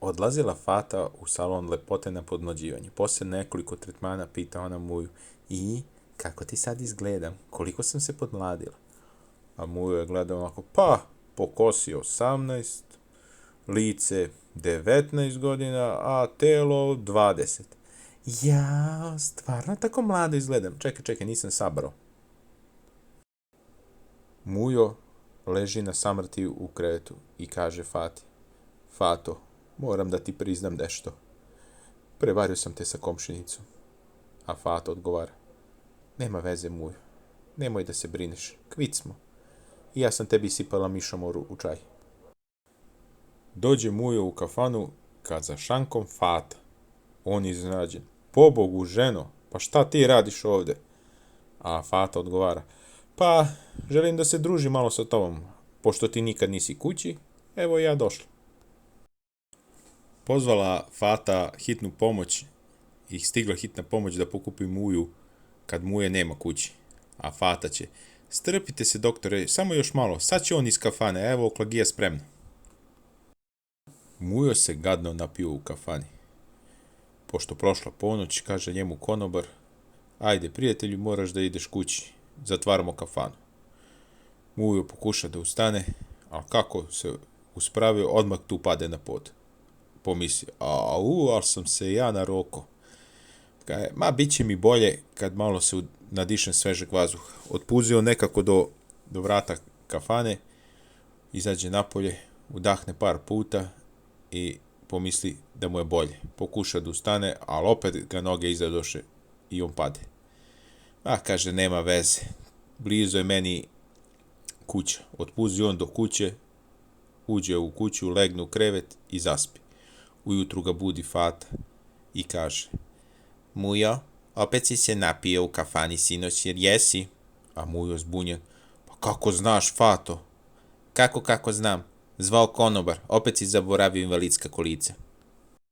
Odlazila Fata u salon lepote na podmlađivanje. Poslije nekoliko tretmana pita ona Muju: I, kako ti sad izgledam? Koliko sam se podmladila? A Mujo je gledao onako: pa, po kosi 18, lice 19 godina, a telo 20. Ja, stvarno tako mlado izgledam. Čekaj, nisam sabrao. Mujo leži na samrti u krevetu i kaže Fati: Fato, moram da ti priznam nešto. Prevario sam te sa komšinicom. A Fato odgovara: nema veze, Mujo. Nemoj da se brineš. Kvit smo. I ja sam tebi sipala mišomoru u čaj. Dođe Mujo u kafanu kad za šankom Fata. On iznenađen: pobogu, ženo, pa šta ti radiš ovde? A Fata odgovara: pa, želim da se družim malo sa tobom. Pošto ti nikad nisi kući, evo ja došla. Pozvala Fata hitnu pomoć i stigla hitna pomoć da pokupi Muju kad Muje nema kući. A Fata će: strpite se, doktore, samo još malo, sad će on iz kafane, evo oklagija spremna. Mujo se gadno napio u kafani. Pošto prošla ponoć, kaže njemu konobar: ajde, prijatelju, moraš da ideš kući, zatvaramo kafanu. Mujo pokuša da ustane, a kako se uspravio, odmah tu pade na pod. Pomisli: ali sam se ja naroko. Kaže: ma, bit će mi bolje kad malo se nadišem svežeg vazduha. Otpuzio nekako do vrata kafane, izađe napolje, udahne par puta i pomisli da mu je bolje. Pokuša da ustane, ali opet ga noge izadoše i on pade. Kaže, nema veze, blizu je meni kuća. Otpuzi on do kuće, uđe u kuću, legne u krevet i zaspi. Ujutru ga budi Fata i kaže: Mujo, opet si se napio u kafani sinoć, jer jesi? A Mujo zbunjen: pa kako znaš, Fato? Kako znam? Zvao konobar, opet si zaboravio invalidska kolica.